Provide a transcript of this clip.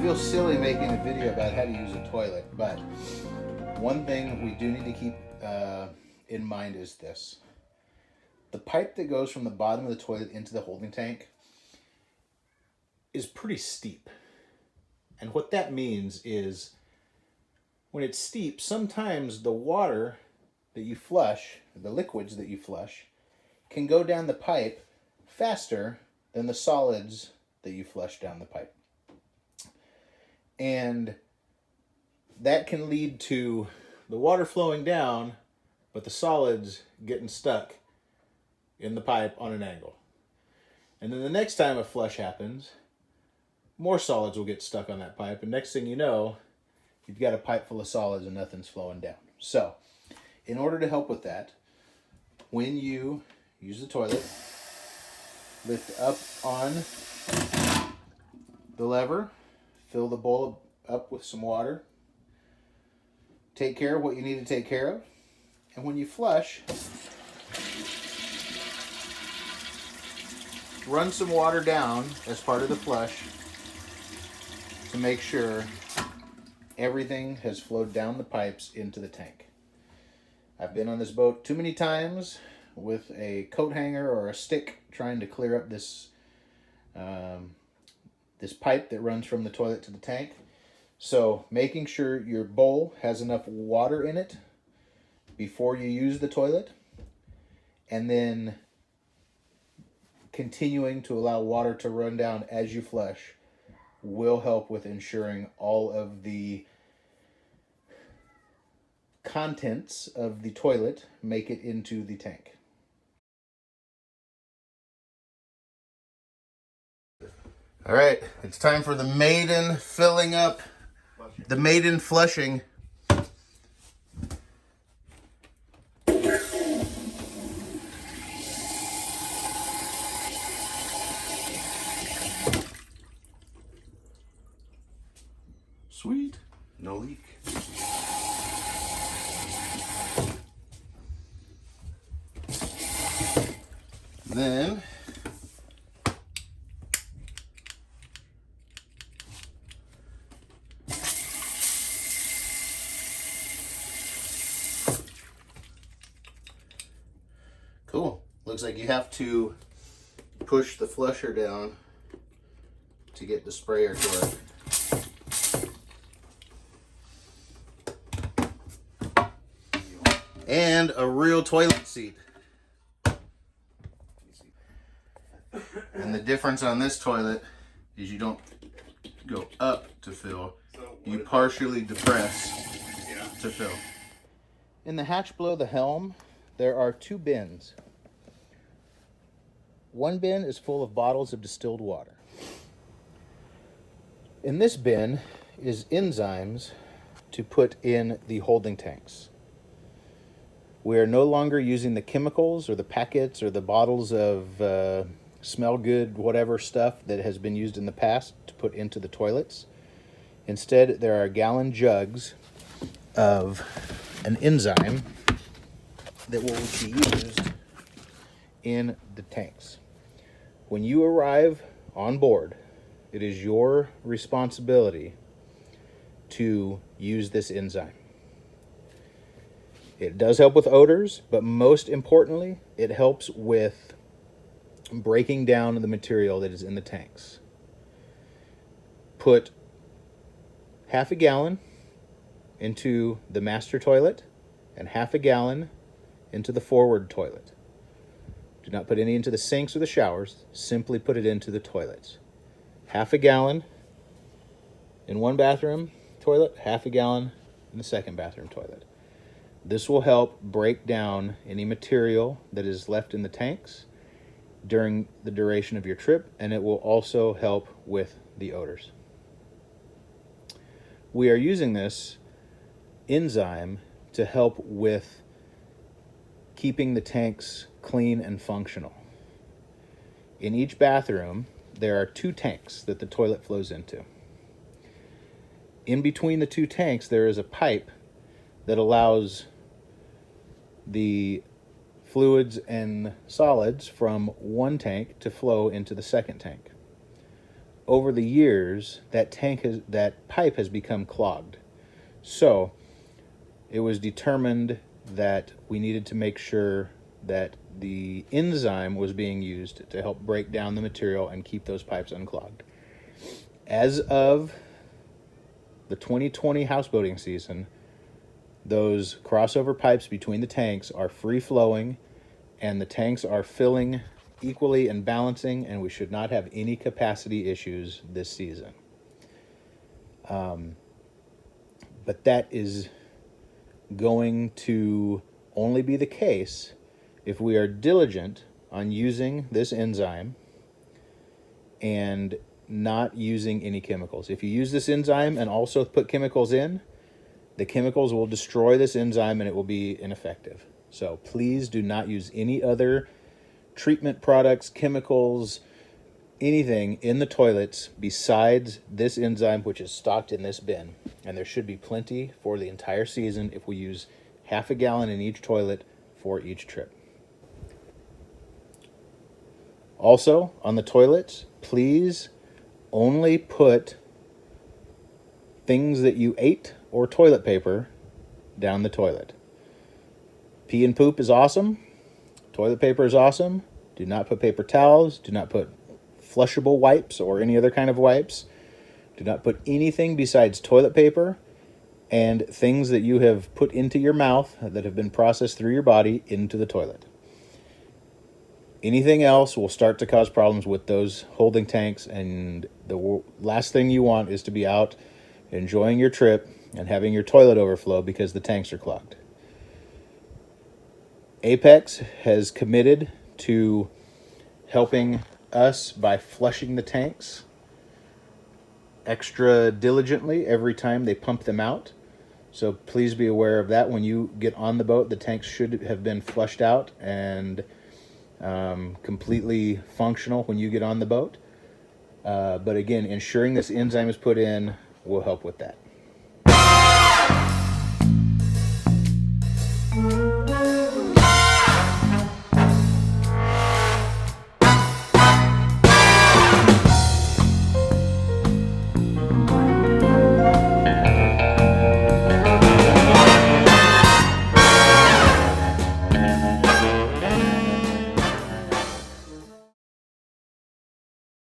feel silly making a video about how to use a toilet, but one thing we do need to keep in mind is this. The pipe that goes from the bottom of the toilet into the holding tank is pretty steep. And what that means is when it's steep, sometimes the water that you flush, the liquids that you flush, can go down the pipe faster than the solids that you flush down the pipe. And that can lead to the water flowing down, but the solids getting stuck in the pipe on an angle. And then the next time a flush happens, more solids will get stuck on that pipe, and next thing you know, you've got a pipe full of solids and nothing's flowing down. So, in order to help with that, when you use the toilet, lift up on the lever, fill the bowl up with some water, take care of what you need to take care of, and when you flush, run some water down as part of the flush to make sure everything has flowed down the pipes into the tank. I've been on this boat too many times with a coat hanger or a stick trying to clear up this pipe that runs from the toilet to the tank. So making sure your bowl has enough water in it before you use the toilet, and then continuing to allow water to run down as you flush will help with ensuring all of the contents of the toilet make it into the tank. All right, it's time for the maiden filling up, the maiden flushing. Sweet, no leak. Then cool. Looks like you have to push the flusher down to get the sprayer to work. And a real toilet seat. And the difference on this toilet is you don't go up to fill, you partially depress to fill. In the hatch below the helm, there are two bins. One bin is full of bottles of distilled water. In this bin is enzymes to put in the holding tanks. We are no longer using the chemicals or the packets or the bottles of smell good whatever stuff that has been used in the past to put into the toilets. Instead, there are gallon jugs of an enzyme that will be used in the tanks. When you arrive on board, it is your responsibility to use this enzyme. It does help with odors, but most importantly, it helps with breaking down the material that is in the tanks. Put half a gallon into the master toilet and half a gallon into the forward toilet. Do not put any into the sinks or the showers. Simply put it into the toilets. Half a gallon in one bathroom toilet, half a gallon in the second bathroom toilet. This will help break down any material that is left in the tanks during the duration of your trip, and it will also help with the odors. We are using this enzyme to help with keeping the tanks clean and functional. In each bathroom, there are two tanks that the toilet flows into. In between the two tanks, there is a pipe that allows the fluids and solids from one tank to flow into the second tank. over the years, that pipe has become clogged. So it was determined that we needed to make sure that the enzyme was being used to help break down the material and keep those pipes unclogged. As of the 2020 houseboating season, those crossover pipes between the tanks are free flowing and the tanks are filling equally and balancing, and we should not have any capacity issues this season. But that is going to only be the case if we are diligent on using this enzyme and not using any chemicals. If you use this enzyme and also put chemicals in, the chemicals will destroy this enzyme and it will be ineffective. So please do not use any other treatment products, chemicals, anything in the toilets besides this enzyme, which is stocked in this bin. And there should be plenty for the entire season if we use half a gallon in each toilet for each trip. Also, on the toilets, please only put things that you ate or toilet paper down the toilet. Pee and poop is awesome. Toilet paper is awesome. Do not put paper towels. Do not put flushable wipes or any other kind of wipes. Do not put anything besides toilet paper and things that you have put into your mouth that have been processed through your body into the toilet. Anything else will start to cause problems with those holding tanks, and the last thing you want is to be out enjoying your trip and having your toilet overflow because the tanks are clogged. Apex has committed to helping us by flushing the tanks extra diligently every time they pump them out. So please be aware of that. When you get on the boat, the tanks should have been flushed out and completely functional when you get on the boat. But again, ensuring this enzyme is put in will help with that.